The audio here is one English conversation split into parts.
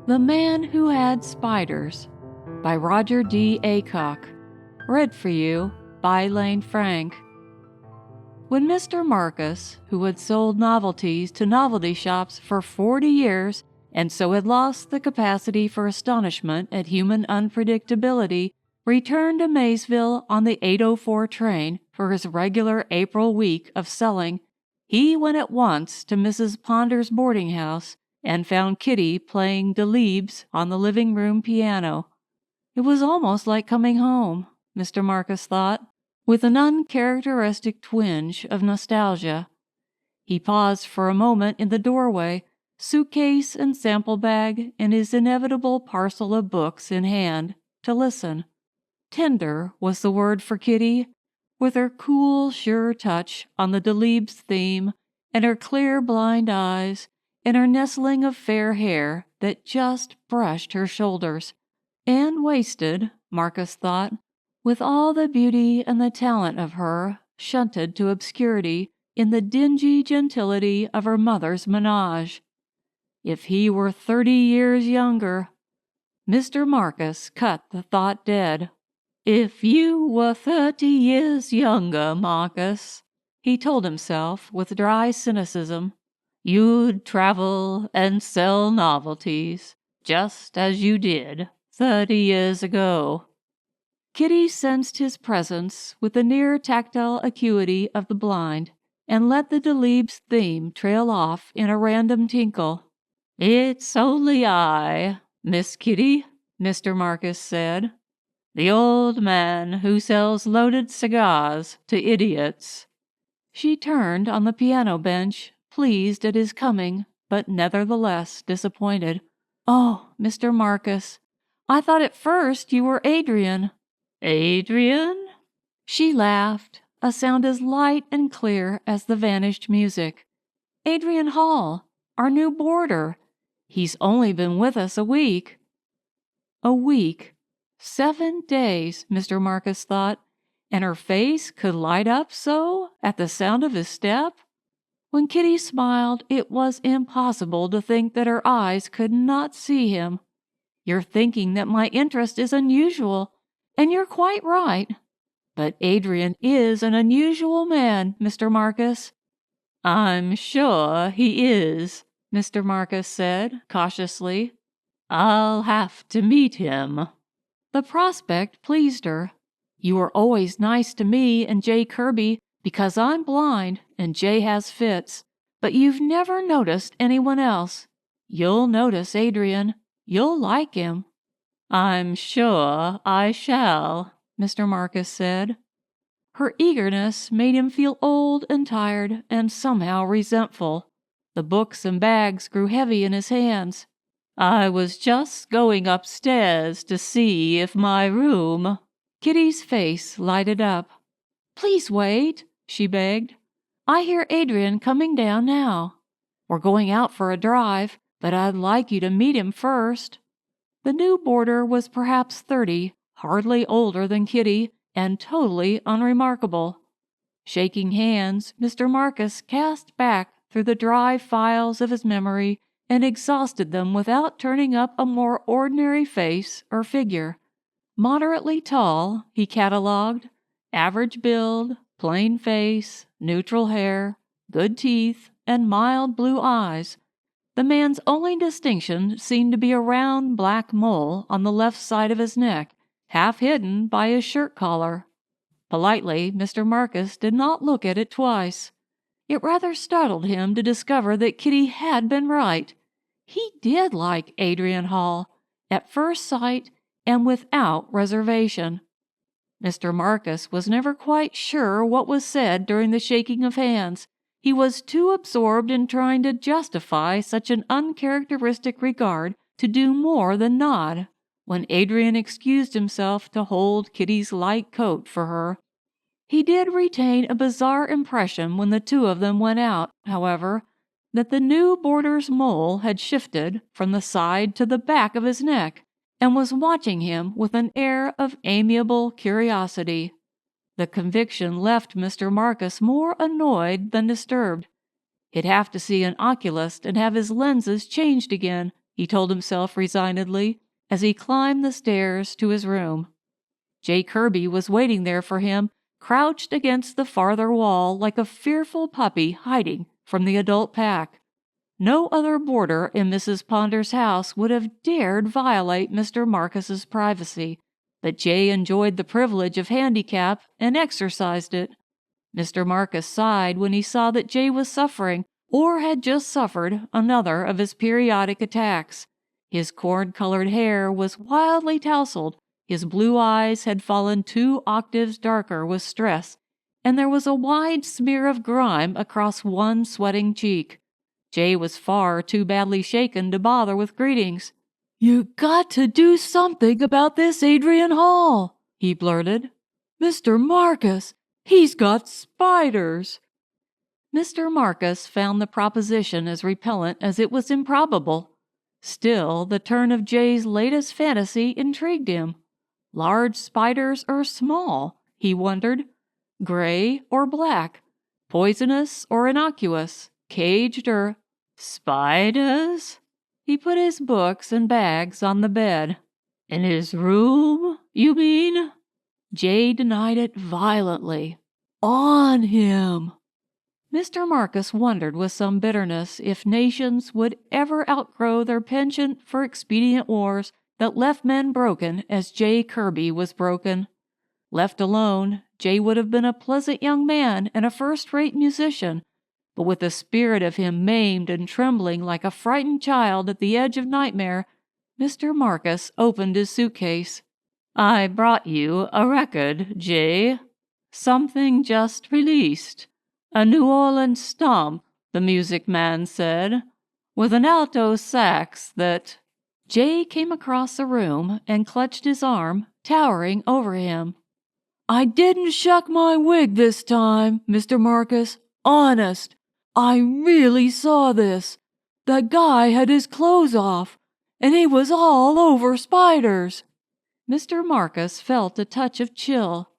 The Man Who Had Spiders by Roger D. Aycock. Read for you by Lane Frank. When Mr. Marcus, who had sold novelties to novelty shops for 40 years and so had lost the capacity for astonishment at human unpredictability, returned to Maysville on the 8:04 train for his regular April week of selling, he went at once to Mrs. Ponder's boarding house and found Kitty playing Delibes on the living room piano. It was almost like coming home, Mr. Marcus thought, with an uncharacteristic twinge of nostalgia. He paused for a moment in the doorway, suitcase and sample bag and his inevitable parcel of books in hand, to listen. Tender was the word for Kitty, with her cool, sure touch on the Delibes theme, and her clear, blind eyes, and her nestling of fair hair that just brushed her shoulders, and wasted, Marcus thought, with all the beauty and the talent of her shunted to obscurity in the dingy gentility of her mother's menage. If he were 30 years younger, Mr. Marcus cut the thought dead. If you were 30 years younger, Marcus, he told himself with dry cynicism, you'd travel and sell novelties, just as you did 30 years ago. Kitty sensed his presence with the near tactile acuity of the blind, and let the Delibes theme trail off in a random tinkle. It's only I, Miss Kitty, Mr. Marcus said. The old man who sells loaded cigars to idiots. She turned on the piano bench, pleased at his coming, but nevertheless disappointed. Oh, Mr. Marcus, I thought at first you were Adrian. Adrian? She laughed, a sound as light and clear as the vanished music. Adrian Hall, our new boarder. He's only been with us a week. A week. 7 days, Mr. Marcus thought, and her face could light up so at the sound of his step? When Kitty smiled, it was impossible to think that her eyes could not see him. You're thinking that my interest is unusual, and you're quite right. But Adrian is an unusual man, Mr. Marcus. I'm sure he is, Mr. Marcus said, cautiously. I'll have to meet him. The prospect pleased her. You are always nice to me and Jay Kirby because I'm blind and Jay has fits, but you've never noticed anyone else. You'll notice Adrian. You'll like him. I'm sure I shall, Mr. Marcus said. Her eagerness made him feel old and tired and somehow resentful. The books and bags grew heavy in his hands. I was just going upstairs to see if my room... Kitty's face lighted up. Please wait, she begged. I hear Adrian coming down now. We're going out for a drive, but I'd like you to meet him first. The new boarder was perhaps 30, hardly older than Kitty, and totally unremarkable. Shaking hands, Mr. Marcus cast back through the dry files of his memory and exhausted them without turning up a more ordinary face or figure. Moderately tall, he catalogued, average build, plain face, neutral hair, good teeth, and mild blue eyes. The man's only distinction seemed to be a round black mole on the left side of his neck, half hidden by his shirt collar. Politely, Mr. Marcus did not look at it twice. It rather startled him to discover that Kitty had been right. He did like Adrian Hall, at first sight and without reservation. Mr. Marcus was never quite sure what was said during the shaking of hands. He was too absorbed in trying to justify such an uncharacteristic regard to do more than nod, when Adrian excused himself to hold Kitty's light coat for her. He did retain a bizarre impression when the two of them went out, however, that the new boarder's mole had shifted from the side to the back of his neck, and was watching him with an air of amiable curiosity. The conviction left Mr. Marcus more annoyed than disturbed. He'd have to see an oculist and have his lenses changed again, he told himself resignedly as he climbed the stairs to his room. J. Kirby was waiting there for him, crouched against the farther wall like a fearful puppy hiding from the adult pack. No other boarder in Mrs. Ponder's house would have dared violate Mr. Marcus's privacy, but Jay enjoyed the privilege of handicap and exercised it. Mr. Marcus sighed when he saw that Jay was suffering or had just suffered another of his periodic attacks. His corn-colored hair was wildly tousled, his blue eyes had fallen 2 octaves darker with stress, and there was a wide smear of grime across one sweating cheek. Jay was far too badly shaken to bother with greetings. "You got to do something about this Adrian Hall," he blurted. "Mr. Marcus, he's got spiders." Mr. Marcus found the proposition as repellent as it was improbable. Still, the turn of Jay's latest fantasy intrigued him. Large spiders or small, he wondered. Gray or black, poisonous or innocuous, caged or... Spiders? He put his books and bags on the bed. "In his room, you mean?" Jay denied it violently. "On him." Mr. Marcus wondered with some bitterness if nations would ever outgrow their penchant for expedient wars that left men broken as J. Kirby was broken. Left alone, Jay would have been a pleasant young man and a first-rate musician, but with the spirit of him maimed and trembling like a frightened child at the edge of nightmare, Mr. Marcus opened his suitcase. "I brought you a record, Jay. Something just released. A New Orleans stomp, the music man said, with an alto sax that..." Jay came across the room and clutched his arm, towering over him. "I didn't shuck my wig this time, Mr. Marcus. Honest. I really saw this. The guy had his clothes off, and he was all over spiders." Mr. Marcus felt a touch of chill.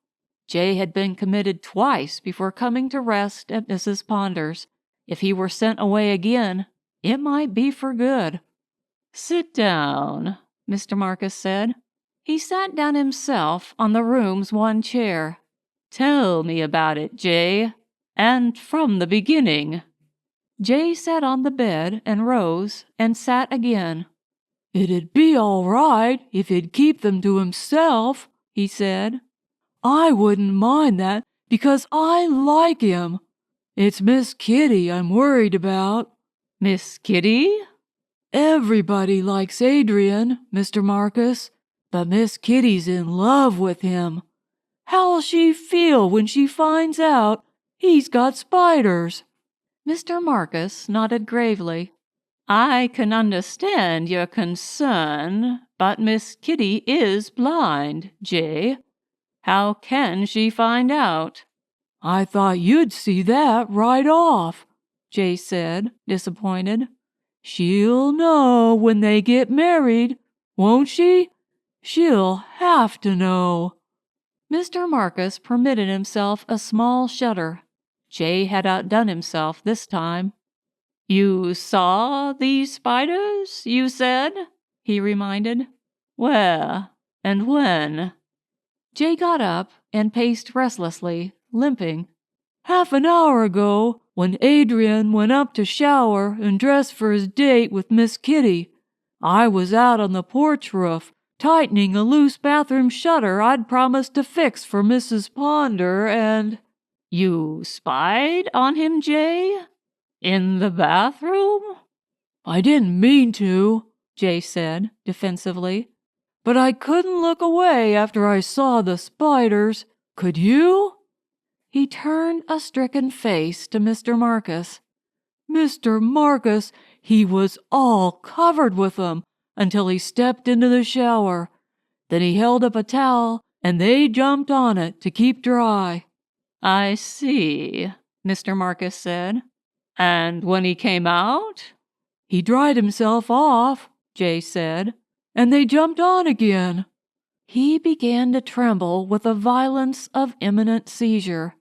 Jay had been committed twice before coming to rest at Mrs. Ponder's. If he were sent away again, it might be for good. "Sit down," Mr. Marcus said. He sat down himself on the room's one chair. "Tell me about it, Jay, and from the beginning." Jay sat on the bed and rose and sat again. "It'd be all right if he'd keep them to himself," he said. "I wouldn't mind that because I like him. It's Miss Kitty I'm worried about." "Miss Kitty?" "Everybody likes Adrian, Mr. Marcus, but Miss Kitty's in love with him. How'll she feel when she finds out he's got spiders?" Mr. Marcus nodded gravely. "I can understand your concern, but Miss Kitty is blind, Jay. How can she find out?" "I thought you'd see that right off," Jay said, disappointed. "She'll know when they get married, won't she? She'll have to know." Mr. Marcus permitted himself a small shudder. Jay had outdone himself this time. "You saw these spiders, you said?" he reminded. "Where and when?" Jay got up and paced restlessly, limping. "Half an hour ago, when Adrian went up to shower and dress for his date with Miss Kitty. I was out on the porch roof, tightening a loose bathroom shutter I'd promised to fix for Mrs. Ponder, and..." "You spied on him, Jay? In the bathroom?" "I didn't mean to," Jay said, defensively. "But I couldn't look away after I saw the spiders. Could you?" He turned a stricken face to Mr. Marcus. "Mr. Marcus, he was all covered with them until he stepped into the shower. Then he held up a towel, and they jumped on it to keep dry." "I see," Mr. Marcus said. "And when he came out?" "He dried himself off," Jay said, "and they jumped on again." He began to tremble with the violence of imminent seizure.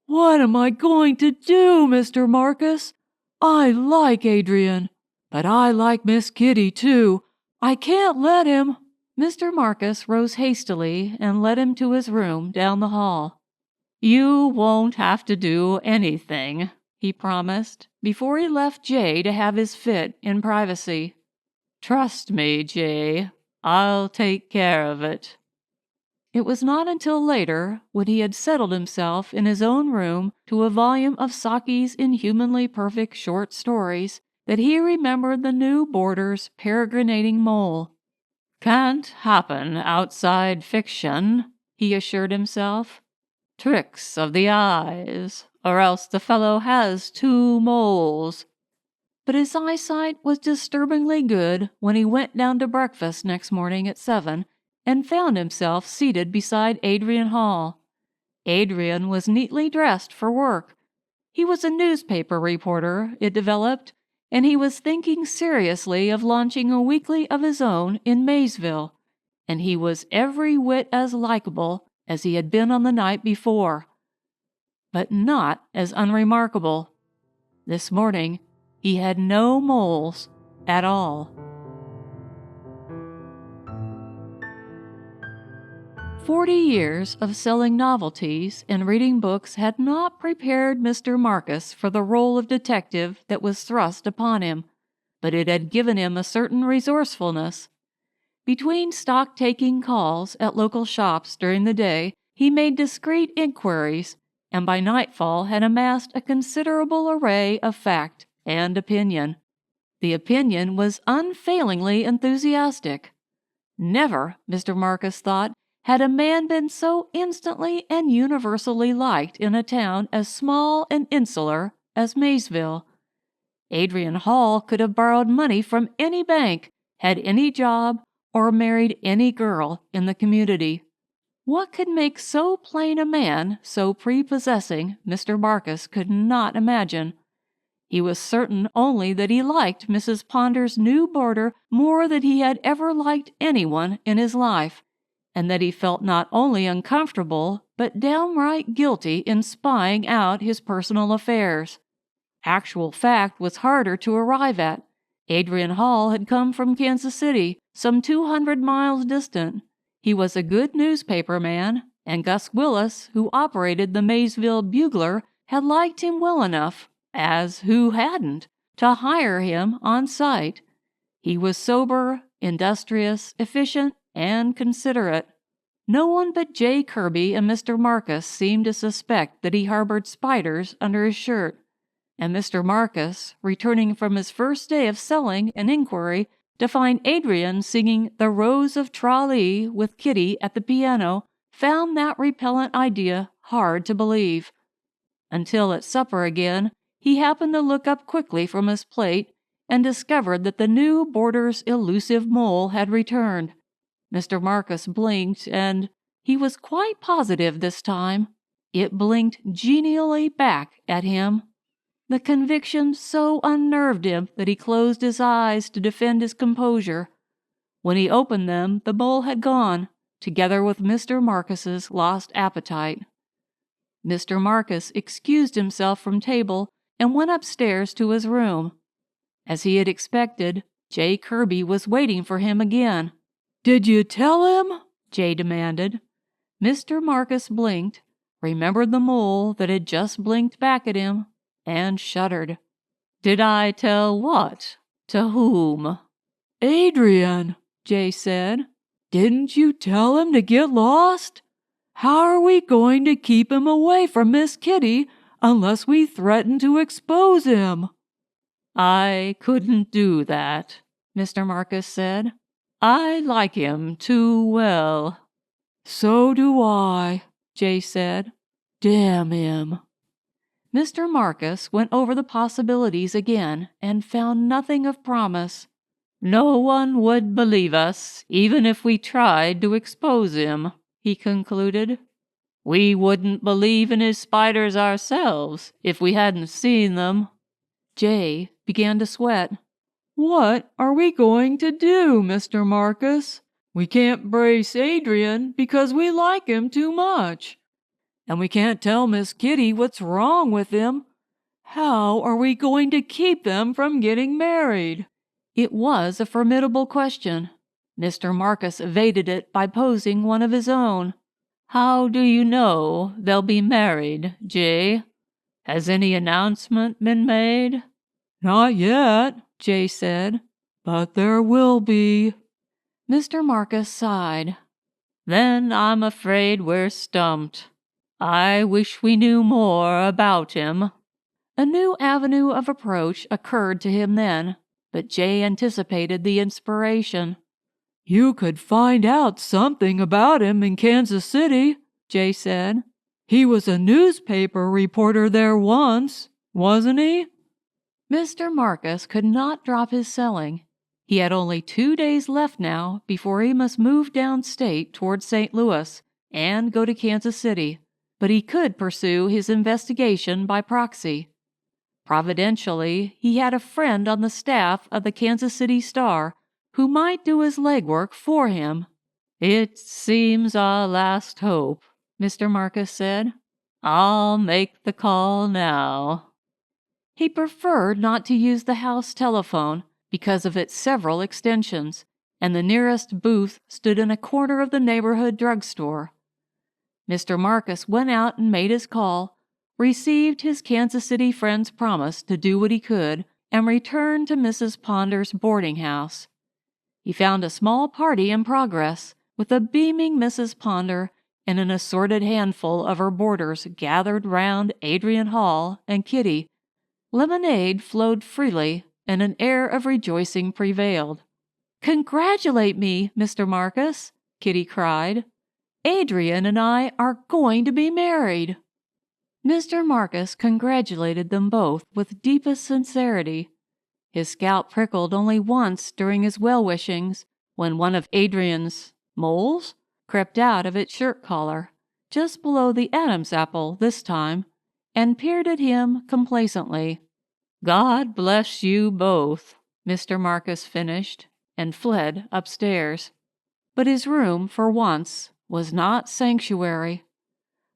"What am I going to do, Mr. Marcus? I like Adrian. But I like Miss Kitty, too. I can't let him." Mr. Marcus rose hastily and led him to his room down the hall. "You won't have to do anything," he promised, before he left Jay to have his fit in privacy. "Trust me, Jay. I'll take care of it." It was not until later, when he had settled himself in his own room to a volume of Saki's inhumanly perfect short stories, that he remembered the new boarder's peregrinating mole. "Can't happen outside fiction," he assured himself. "Tricks of the eyes, or else the fellow has 2 moles." But his eyesight was disturbingly good when he went down to breakfast next morning at 7 and found himself seated beside Adrian Hall. Adrian was neatly dressed for work. He was a newspaper reporter, it developed, and he was thinking seriously of launching a weekly of his own in Maysville, and he was every whit as likable as he had been on the night before, but not as unremarkable. This morning he had no moles at all. 40 years of selling novelties and reading books had not prepared Mr. Marcus for the role of detective that was thrust upon him, but it had given him a certain resourcefulness. Between stock-taking calls at local shops during the day, he made discreet inquiries, and by nightfall had amassed a considerable array of fact and opinion. The opinion was unfailingly enthusiastic. Never, Mr. Marcus thought, had a man been so instantly and universally liked in a town as small and insular as Maysville. Adrian Hall could have borrowed money from any bank, had any job, or married any girl in the community. What could make so plain a man so prepossessing, Mr. Marcus could not imagine. He was certain only that he liked Mrs. Ponder's new boarder more than he had ever liked anyone in his life, and that he felt not only uncomfortable but downright guilty in spying out his personal affairs. Actual fact was harder to arrive at. Adrian Hall had come from Kansas City, some 200 miles distant. He was a good newspaper man, and Gus Willis, who operated the Maysville Bugler, had liked him well enough, as who hadn't, to hire him on sight. He was sober, industrious, efficient, and considerate. No one but J. Kirby and Mr. Marcus seemed to suspect that he harbored spiders under his shirt, and Mr. Marcus, returning from his first day of selling and inquiry to find Adrian singing "The Rose of Tralee" with Kitty at the piano, found that repellent idea hard to believe. Until at supper again, he happened to look up quickly from his plate and discovered that the new boarder's elusive mole had returned. Mr. Marcus blinked, and he was quite positive this time it blinked genially back at him. The conviction so unnerved him that he closed his eyes to defend his composure. When he opened them, the mole had gone, together with Mr. Marcus's lost appetite. Mr. Marcus excused himself from table and went upstairs to his room. As he had expected, J. Kirby was waiting for him again. "Did you tell him?" Jay demanded. Mr. Marcus blinked, remembered the mole that had just blinked back at him, and shuddered. "Did I tell what? To whom?" "Adrian," Jay said. "Didn't you tell him to get lost? How are we going to keep him away from Miss Kitty unless we threaten to expose him?" "I couldn't do that," Mr. Marcus said. "I like him too well." "So do I," Jay said. "Damn him." Mr. Marcus went over the possibilities again and found nothing of promise. "No one would believe us, even if we tried to expose him," he concluded. "We wouldn't believe in his spiders ourselves if we hadn't seen them." Jay began to sweat. "What are we going to do, Mr. Marcus? We can't brace Adrian because we like him too much. And we can't tell Miss Kitty what's wrong with him. How are we going to keep them from getting married? It was a formidable question. Mr. Marcus evaded it by posing one of his own. "How do you know they'll be married, Jay? Has any announcement been made?" "Not yet," Jay said, "but there will be." Mr. Marcus sighed. "Then I'm afraid we're stumped. I wish we knew more about him." A new avenue of approach occurred to him then, but Jay anticipated the inspiration. "You could find out something about him in Kansas City," Jay said. "He was a newspaper reporter there once, wasn't he?" Mr. Marcus could not drop his selling. He had only 2 days left now before he must move downstate toward St. Louis and go to Kansas City, but he could pursue his investigation by proxy. Providentially, he had a friend on the staff of the Kansas City Star who might do his legwork for him. "It seems our last hope," Mr. Marcus said. "I'll make the call now." He preferred not to use the house telephone because of its several extensions, and the nearest booth stood in a corner of the neighborhood drugstore. Mr. Marcus went out and made his call, received his Kansas City friend's promise to do what he could, and returned to Mrs. Ponder's boarding house. He found a small party in progress, with a beaming Mrs. Ponder and an assorted handful of her boarders gathered round Adrian Hall and Kitty. Lemonade flowed freely, and an air of rejoicing prevailed. "Congratulate me, Mr. Marcus," Kitty cried. "Adrian and I are going to be married." Mr. Marcus congratulated them both with deepest sincerity. His scalp prickled only once during his well-wishings, when one of Adrian's moles crept out of its shirt collar, just below the Adam's apple this time, and peered at him complacently. "God bless you both," Mr. Marcus finished, and fled upstairs. But his room, for once, was not sanctuary.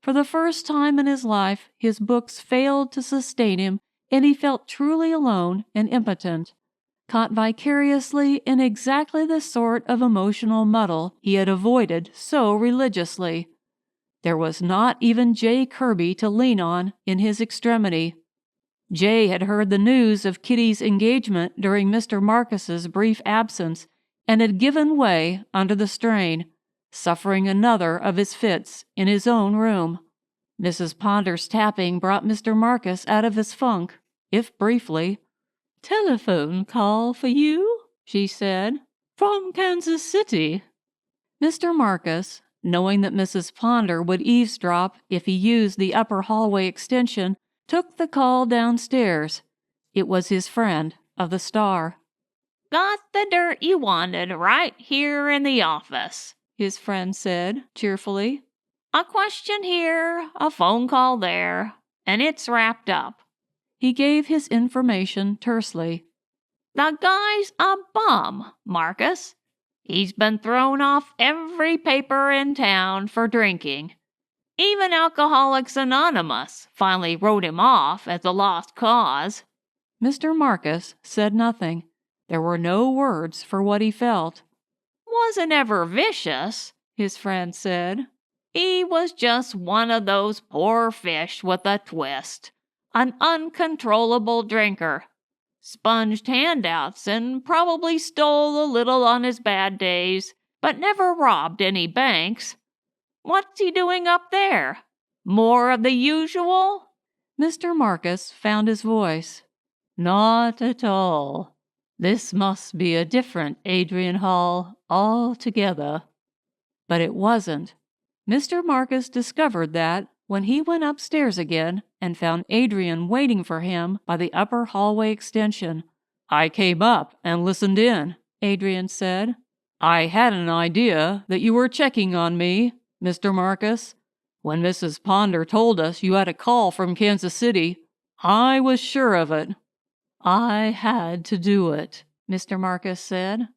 For the first time in his life, his books failed to sustain him, and he felt truly alone and impotent, caught vicariously in exactly the sort of emotional muddle he had avoided so religiously. There was not even Jay Kirby to lean on in his extremity. Jay had heard the news of Kitty's engagement during Mr. Marcus's brief absence, and had given way under the strain, suffering another of his fits in his own room. Mrs. Ponder's tapping brought Mr. Marcus out of his funk, if briefly. "Telephone call for you," she said, "from Kansas City." Mr. Marcus, knowing that Mrs. Ponder would eavesdrop if he used the upper hallway extension, took the call downstairs. It was his friend of the Star. "Got the dirt you wanted right here in the office," his friend said cheerfully. "A question here, a phone call there, and it's wrapped up." He gave his information tersely. "The guy's a bum, Marcus. He's been thrown off every paper in town for drinking. Even Alcoholics Anonymous finally wrote him off as a lost cause." Mr. Marcus said nothing. There were no words for what he felt. "Wasn't ever vicious," his friend said. "He was just one of those poor fish with a twist. An uncontrollable drinker. Sponged handouts and probably stole a little on his bad days, but never robbed any banks. What's he doing up there? More of the usual?" Mr. Marcus found his voice. "Not at all. This must be a different Adrian Hall altogether." But it wasn't. Mr. Marcus discovered that when he went upstairs again and found Adrian waiting for him by the upper hallway extension. "I came up and listened in," Adrian said. "I had an idea that you were checking on me, Mr. Marcus. When Mrs. Ponder told us you had a call from Kansas City, I was sure of it." "I had to do it," Mr. Marcus said.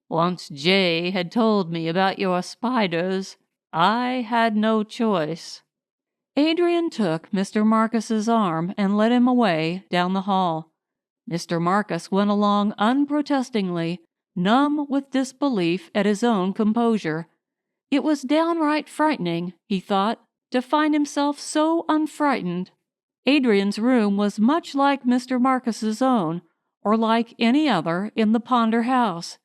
"Once Jay had told me about your spiders, I had no choice." Adrian took Mr. Marcus's arm and led him away down the hall. Mr. Marcus went along unprotestingly, numb with disbelief at his own composure. It was downright frightening, he thought, to find himself so unfrightened. Adrian's room was much like Mr. Marcus's own, or like any other in the Ponder house.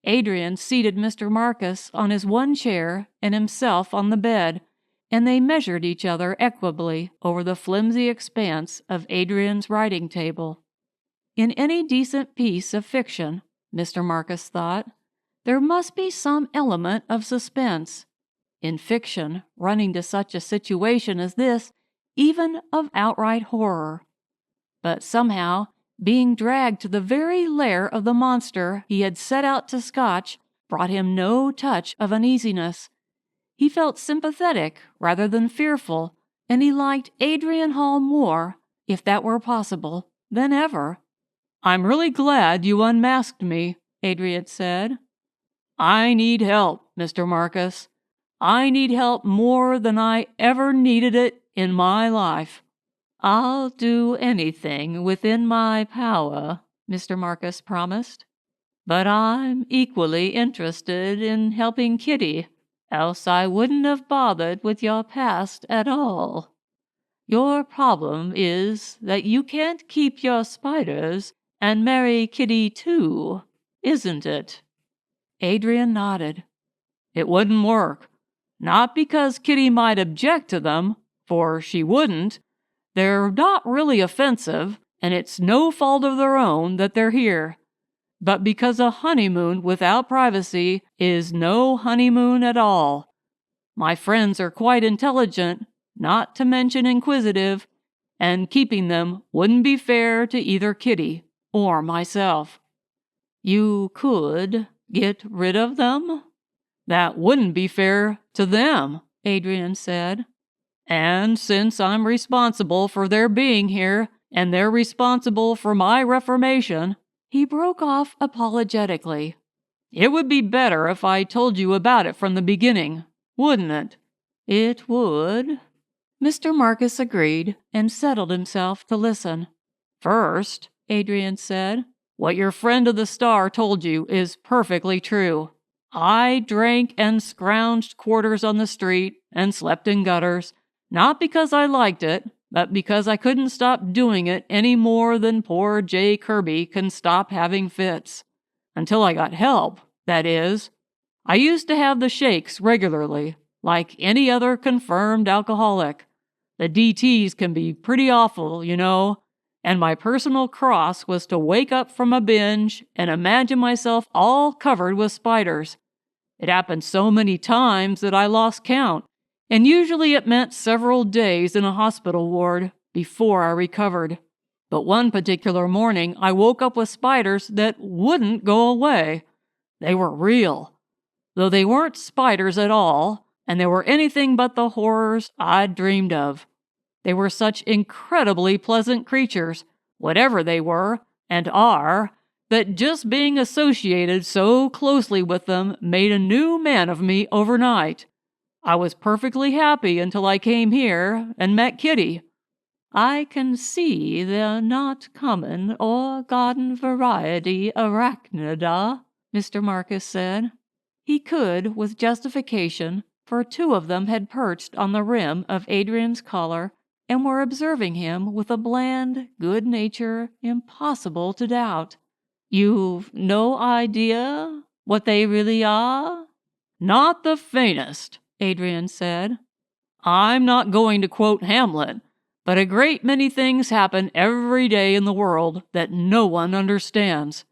Adrian seated Mr. Marcus on his one chair and himself on the bed, and they measured each other equably over the flimsy expanse of Adrian's writing table. In any decent piece of fiction, Mr. Marcus thought, there must be some element of suspense. In fiction, running to such a situation as this, even of outright horror. But somehow, being dragged to the very lair of the monster he had set out to scotch brought him no touch of uneasiness. He felt sympathetic rather than fearful, and he liked Adrian Hall more, if that were possible, than ever. "I'm really glad you unmasked me," Adrian said. "I need help, Mr. Marcus. I need help more than I ever needed it in my life." "I'll do anything within my power," Mr. Marcus promised. "But I'm equally interested in helping Kitty, else I wouldn't have bothered with your past at all. Your problem is that you can't keep your spiders and marry Kitty too, isn't it?" Adrian nodded. "It wouldn't work. Not because Kitty might object to them, for she wouldn't. They're not really offensive, and it's no fault of their own that they're here. But because a honeymoon without privacy is no honeymoon at all. My friends are quite intelligent, not to mention inquisitive, and keeping them wouldn't be fair to either Kitty or myself." "You could get rid of them?" "That wouldn't be fair to them," Adrian said. "And since I'm responsible for their being here, and they're responsible for my reformation," he broke off apologetically. "It would be better if I told you about it from the beginning, wouldn't it?" "It would," Mr. Marcus agreed, and settled himself to listen. "First," Adrian said, "what your friend of the Star told you is perfectly true. I drank and scrounged quarters on the street and slept in gutters, not because I liked it, but because I couldn't stop doing it any more than poor J. Kirby can stop having fits. Until I got help, that is. I used to have the shakes regularly, like any other confirmed alcoholic. The DTs can be pretty awful, you know, and my personal cross was to wake up from a binge and imagine myself all covered with spiders. It happened so many times that I lost count, and usually it meant several days in a hospital ward before I recovered. But one particular morning I woke up with spiders that wouldn't go away. They were real, though they weren't spiders at all, and they were anything but the horrors I'd dreamed of. They were such incredibly pleasant creatures, whatever they were, and are, that just being associated so closely with them made a new man of me overnight. I was perfectly happy until I came here and met Kitty." "I can see they're not common or garden variety arachnida," Mr. Marcus said. He could, with justification, for two of them had perched on the rim of Adrian's collar and were observing him with a bland good nature impossible to doubt. "You've no idea what they really are?" "Not the faintest," Adrian said. "I'm not going to quote Hamlet, but a great many things happen every day in the world that no one understands.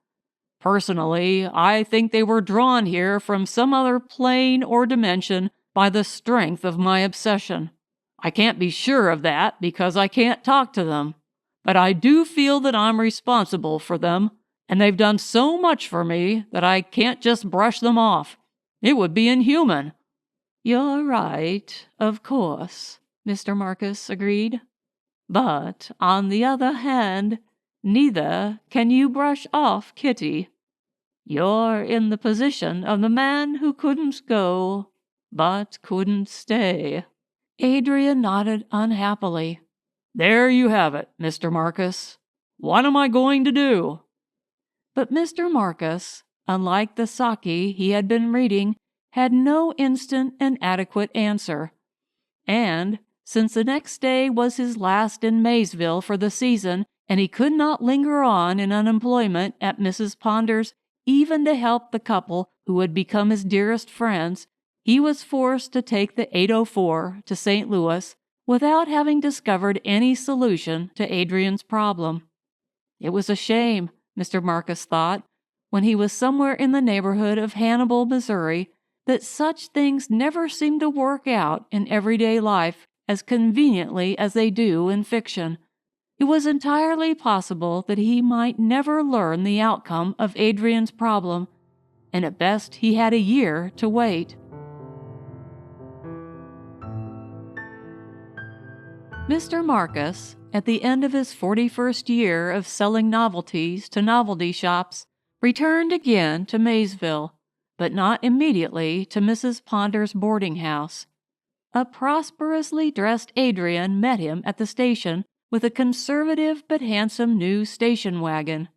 Personally, I think they were drawn here from some other plane or dimension by the strength of my obsession. I can't be sure of that because I can't talk to them, but I do feel that I'm responsible for them, and they've done so much for me that I can't just brush them off. It would be inhuman." "You're right, of course," Mr. Marcus agreed. "But, on the other hand, neither can you brush off Kitty. You're in the position of the man who couldn't go, but couldn't stay." Adrian nodded unhappily. "There you have it, Mr. Marcus. What am I going to do?" But Mr. Marcus, unlike the Saki he had been reading, had no instant and adequate answer. And, since the next day was his last in Maysville for the season, and he could not linger on in unemployment at Mrs. Ponder's even to help the couple who had become his dearest friends, he was forced to take the 804 to St. Louis without having discovered any solution to Adrian's problem. It was a shame, Mr. Marcus thought, when he was somewhere in the neighborhood of Hannibal, Missouri, that such things never seemed to work out in everyday life as conveniently as they do in fiction. It was entirely possible that he might never learn the outcome of Adrian's problem, and at best he had a year to wait. Mr. Marcus, at the end of his 41st year of selling novelties to novelty shops, returned again to Maysville, but not immediately to Mrs. Ponder's boarding house. A prosperously dressed Adrian met him at the station with a conservative but handsome new station wagon.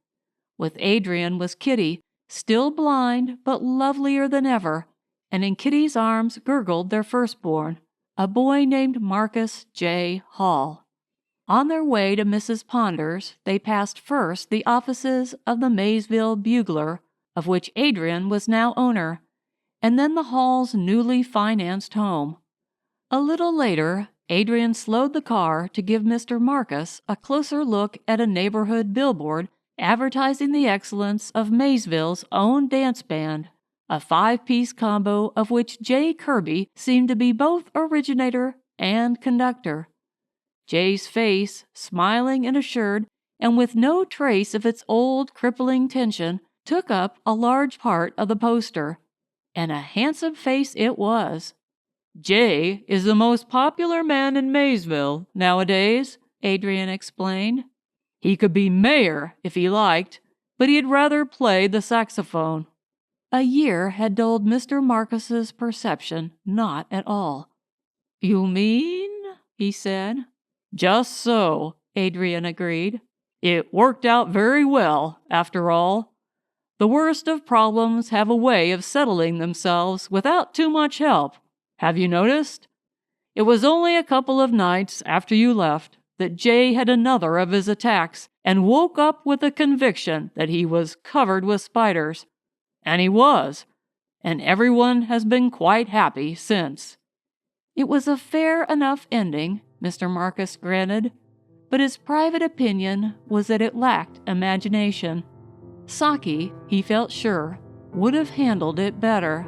With Adrian was Kitty, still blind but lovelier than ever, and in Kitty's arms gurgled their firstborn, a boy named Marcus J. Hall. On their way to Mrs. Ponder's, they passed first the offices of the Maysville Bugler, of which Adrian was now owner, and then the Hall's newly financed home. A little later, Adrian slowed the car to give Mr. Marcus a closer look at a neighborhood billboard advertising the excellence of Maysville's own dance band, a 5-piece combo of which J. Kirby seemed to be both originator and conductor. Jay's face, smiling and assured, and with no trace of its old crippling tension, took up a large part of the poster, and a handsome face it was. "Jay is the most popular man in Maysville nowadays," Adrian explained. "He could be mayor if he liked, but he'd rather play the saxophone." A year had dulled Mr. Marcus's perception not at all. "You mean?" he said. "Just so," Adrian agreed. "It worked out very well, after all. The worst of problems have a way of settling themselves without too much help. Have you noticed? It was only a couple of nights after you left that Jay had another of his attacks and woke up with the conviction that he was covered with spiders. And he was, and everyone has been quite happy since." It was a fair enough ending, Mr. Marcus granted, but his private opinion was that it lacked imagination. Saki, he felt sure, would have handled it better.